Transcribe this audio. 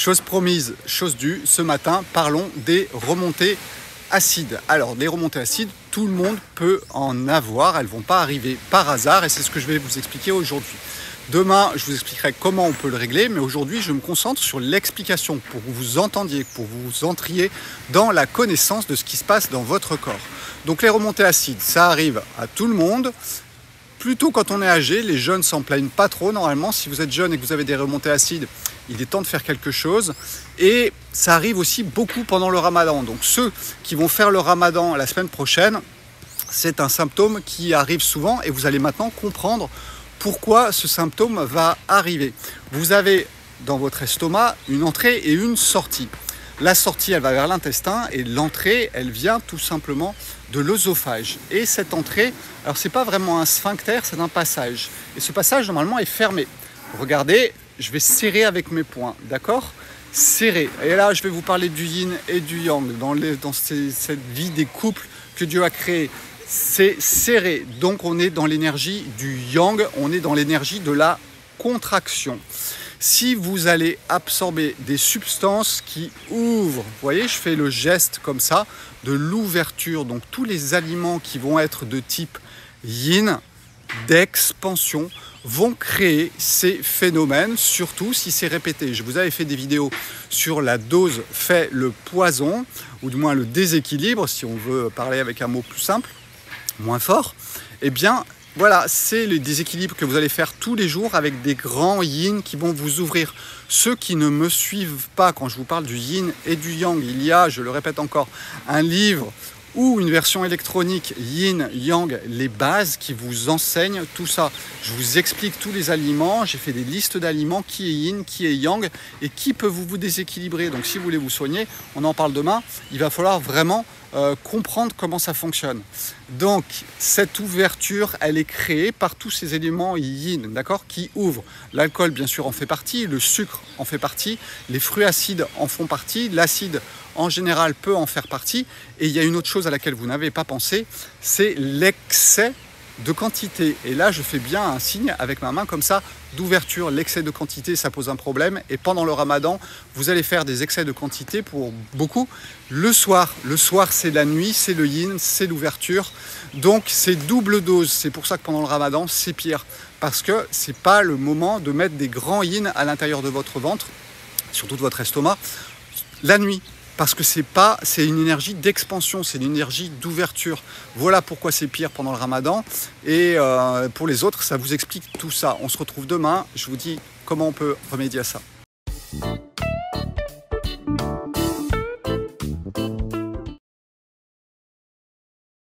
Chose promise, chose due, ce matin, parlons des remontées acides. Alors, les remontées acides, tout le monde peut en avoir, elles ne vont pas arriver par hasard et c'est ce que je vais vous expliquer aujourd'hui. Demain, je vous expliquerai comment on peut le régler, mais aujourd'hui, je me concentre sur l'explication pour que vous entendiez, pour que vous entriez dans la connaissance de ce qui se passe dans votre corps. Donc, les remontées acides, ça arrive à tout le monde. Plutôt quand on est âgé, les jeunes s'en plaignent pas trop. Normalement, si vous êtes jeune et que vous avez des remontées acides, il est temps de faire quelque chose. Et ça arrive aussi beaucoup pendant le ramadan. Donc ceux qui vont faire le ramadan la semaine prochaine, c'est un symptôme qui arrive souvent et vous allez maintenant comprendre pourquoi ce symptôme va arriver. Vous avez dans votre estomac une entrée et une sortie. La sortie, elle va vers l'intestin et l'entrée, elle vient tout simplement de l'œsophage. Et cette entrée, alors c'est pas vraiment un sphincter, c'est un passage. Et ce passage, normalement, est fermé. Regardez, je vais serrer avec mes poings, d'accord? Serrer. Et là, je vais vous parler du yin et du yang. Dans cette vie des couples que Dieu a créé, c'est serré. Donc, on est dans l'énergie du yang, on est dans l'énergie de la contraction. Si vous allez absorber des substances qui ouvrent, vous voyez, je fais le geste comme ça, de l'ouverture, donc tous les aliments qui vont être de type yin, d'expansion, vont créer ces phénomènes, surtout si c'est répété. Je vous avais fait des vidéos sur la dose fait le poison, ou du moins le déséquilibre, si on veut parler avec un mot plus simple, moins fort. Eh bien, voilà, c'est le déséquilibre que vous allez faire tous les jours avec des grands yin qui vont vous ouvrir. Ceux qui ne me suivent pas quand je vous parle du yin et du yang, il y a, je le répète encore, un livre ou une version électronique yin, yang, les bases qui vous enseignent tout ça. Je vous explique tous les aliments, j'ai fait des listes d'aliments, qui est yin, qui est yang et qui peut vous déséquilibrer. Donc si vous voulez vous soigner, on en parle demain, il va falloir vraiment comprendre comment ça fonctionne. Donc cette ouverture, elle est créée par tous ces éléments yin, d'accord, qui ouvrent. L'alcool, bien sûr, en fait partie, le sucre en fait partie, les fruits acides en font partie, l'acide en général peut en faire partie. Et il y a une autre chose à laquelle vous n'avez pas pensé, c'est l'excès de quantité. Et là, je fais bien un signe avec ma main comme ça d'ouverture. L'excès de quantité, ça pose un problème. Et pendant le ramadan, vous allez faire des excès de quantité pour beaucoup. Le soir, c'est la nuit, c'est le yin, c'est l'ouverture. Donc, c'est double dose. C'est pour ça que pendant le ramadan, c'est pire. Parce que c'est pas le moment de mettre des grands yin à l'intérieur de votre ventre, surtout de votre estomac, la nuit. Parce que c'est une énergie d'expansion, c'est une énergie d'ouverture. Voilà pourquoi c'est pire pendant le ramadan. Et pour les autres, ça vous explique tout ça. On se retrouve demain. Je vous dis comment on peut remédier à ça.